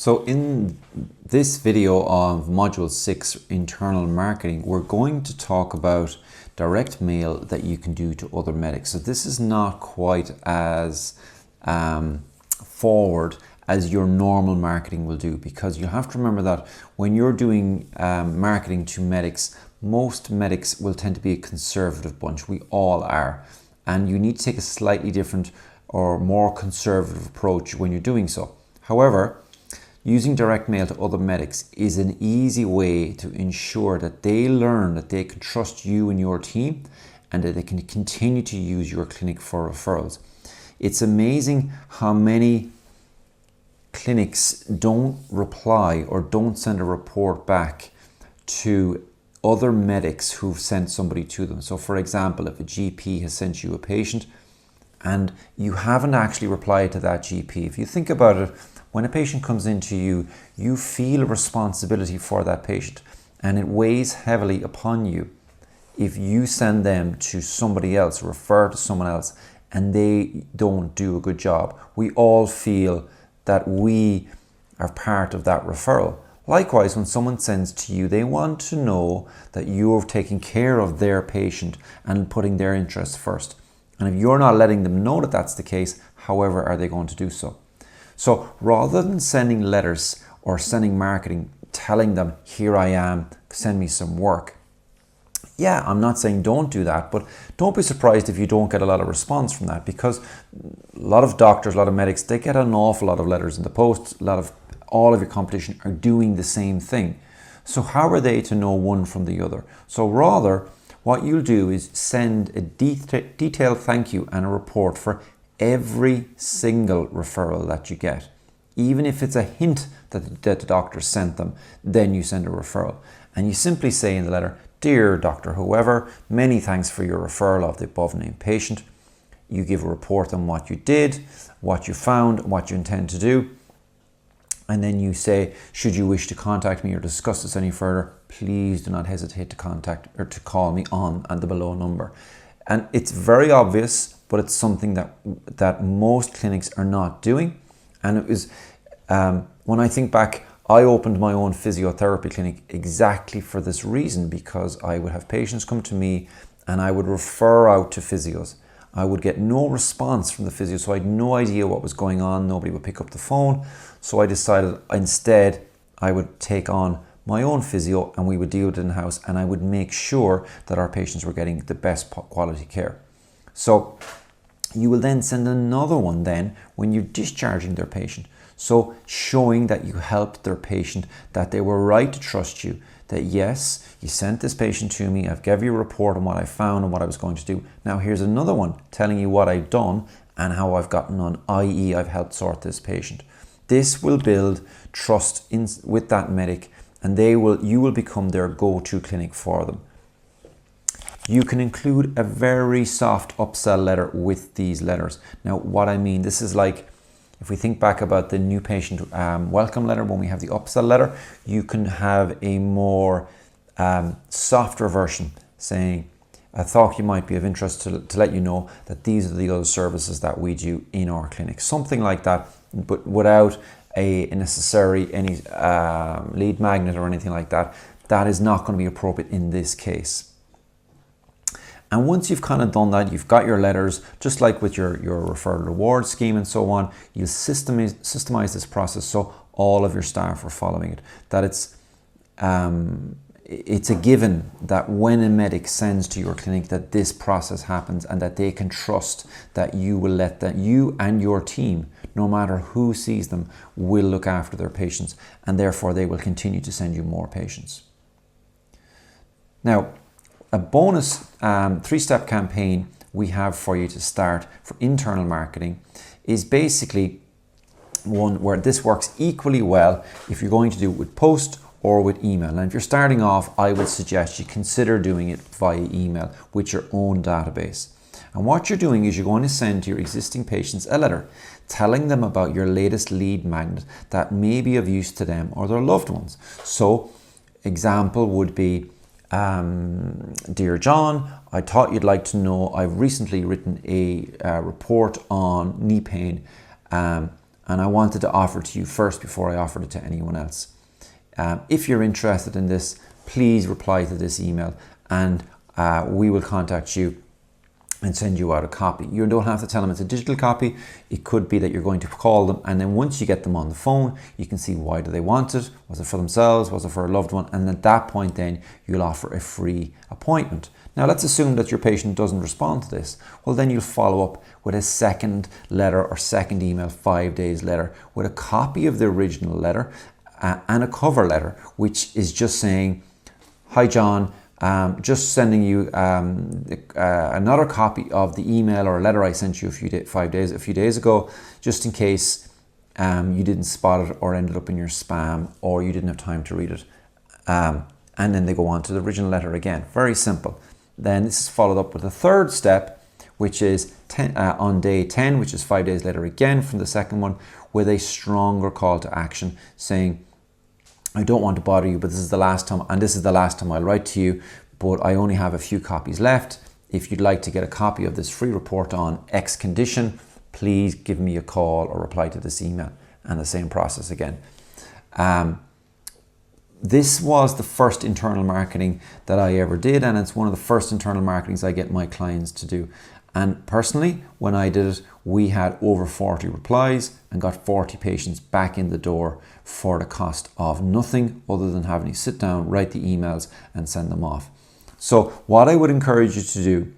So in this video of Module 6, Internal Marketing, we're going to talk about direct mail that you can do to other medics. So this is not quite as forward as your normal marketing will do, because you have to remember that when you're doing marketing to medics, most medics will tend to be a conservative bunch. We all are. And you need to take a slightly different or more conservative approach when you're doing so. However, using direct mail to other medics is an easy way to ensure that they learn that they can trust you and your team and that they can continue to use your clinic for referrals. It's amazing how many clinics don't reply or don't send a report back to other medics who've sent somebody to them. So for example, if a GP has sent you a patient and you haven't actually replied to that GP, if you think about it, when a patient comes into you, you feel a responsibility for that patient, and it weighs heavily upon you if you send them to somebody else, refer to someone else, and they don't do a good job. We all feel that we are part of that referral. Likewise, when someone sends to you, they want to know that you're taking care of their patient and putting their interests first. And if you're not letting them know that that's the case, however are they going to do so? So rather than sending letters or sending marketing telling them, here I am, send me some work. Yeah, I'm not saying don't do that, but don't be surprised if you don't get a lot of response from that, because a lot of doctors, a lot of medics, they get an awful lot of letters in the post. All of your competition are doing the same thing. So how are they to know one from the other? So rather, what you'll do is send a detailed thank you and a report for every single referral that you get. Even if it's a hint that the doctor sent them, then you send a referral. And you simply say in the letter, dear Dr. Whoever, many thanks for your referral of the above named patient. You give a report on what you did, what you found, what you intend to do. And then you say, should you wish to contact me or discuss this any further, please do not hesitate to contact or to call me on the below number. And it's very obvious, but it's something that most clinics are not doing. And it was, when I think back, I opened my own physiotherapy clinic exactly for this reason, because I would have patients come to me and I would refer out to physios. I would get no response from the physio, so I had no idea what was going on. Nobody would pick up the phone. So I decided instead I would take on my own physio and we would deal with it in-house, and I would make sure that our patients were getting the best quality care. So you will then send another one then when you're discharging their patient. So showing that you helped their patient, that they were right to trust you, that yes, you sent this patient to me, I've given you a report on what I found and what I was going to do. Now here's another one telling you what I've done and how I've gotten on, i.e. I've helped sort this patient. This will build trust with that medic, and you will become their go-to clinic for them. You can include a very soft upsell letter with these letters. Now, what I mean, this is like, if we think back about the new patient welcome letter, when we have the upsell letter, you can have a more softer version saying, I thought you might be of interest to let you know that these are the other services that we do in our clinic. Something like that, but without any lead magnet or anything like that. That is not going to be appropriate in this case. And once you've kind of done that, you've got your letters, just like with your referral reward scheme and so on, you'll systemize this process so all of your staff are following it. That it's a given that when a medic sends to your clinic that this process happens, and that they can trust that you will you and your team, no matter who sees them, will look after their patients, and therefore they will continue to send you more patients. Now, a bonus 3-step campaign we have for you to start for internal marketing is basically one where this works equally well if you're going to do it with post or with email. And if you're starting off, I would suggest you consider doing it via email with your own database. And what you're doing is you're going to send to your existing patients a letter telling them about your latest lead magnet that may be of use to them or their loved ones. So example would be, dear John, I thought you'd like to know I've recently written a report on knee pain and I wanted to offer it to you first before I offered it to anyone else. If you're interested in this, please reply to this email, and we will contact you and send you out a copy. You don't have to tell them it's a digital copy. It could be that you're going to call them, and then once you get them on the phone, you can see why do they want it. Was it for themselves? Was it for a loved one? And at that point then you'll offer a free appointment. Now let's assume that your patient doesn't respond to this. Well, then you'll follow up with a second letter or second email 5 days later with a copy of the original letter and a cover letter, which is just saying, "Hi John, just sending you another copy of the email or letter I sent you a few days ago, just in case you didn't spot it or ended up in your spam or you didn't have time to read it." And then they go on to the original letter again. Very simple. Then this is followed up with a third step, which is on day 10, which is 5 days later again from the second one, with a stronger call to action saying, "I don't want to bother you, but this is the last time, and this is the last time I'll write to you, but I only have a few copies left. If you'd like to get a copy of this free report on X condition, please give me a call or reply to this email." And the same process again. This was the first internal marketing that I ever did, and it's one of the first internal marketings I get my clients to do. And personally, when I did it, we had over 40 replies and got 40 patients back in the door for the cost of nothing other than having to sit down, write the emails and send them off. So what I would encourage you to do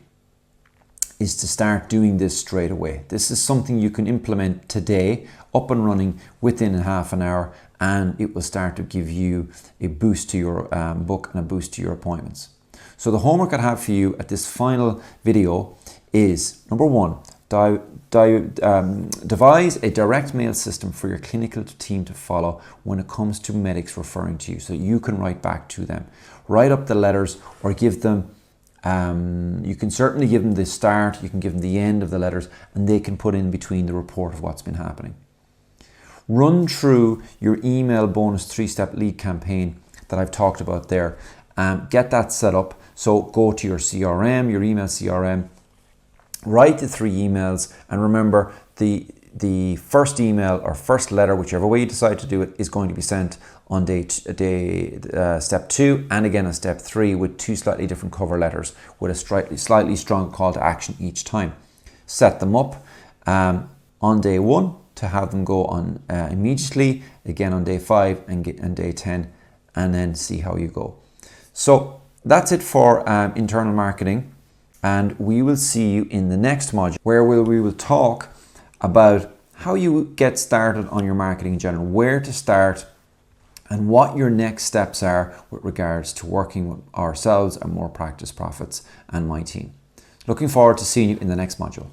is to start doing this straight away. This is something you can implement today, up and running within half an hour, and it will start to give you a boost to your book and a boost to your appointments. So the homework I have for you at this final video is, number one, devise a direct mail system for your clinical team to follow when it comes to medics referring to you, so you can write back to them. Write up the letters or give them, you can certainly give them the start, you can give them the end of the letters, and they can put in between the report of what's been happening. Run through your email bonus 3-step lead campaign that I've talked about there. Get that set up. So go to your CRM, your email CRM, write the 3 emails, and remember the first email or first letter, whichever way you decide to do it, is going to be sent on step 2 and again on step 3 with 2 slightly different cover letters with a slightly strong call to action each time. Set them up on day 1 to have them go on immediately, again on day 5 and day 10, and then see how you go. So that's it for internal marketing, and we will see you in the next module where we will talk about how you get started on your marketing in general, where to start, and what your next steps are with regards to working with ourselves and More Practice Profits and my team. Looking forward to seeing you in the next module.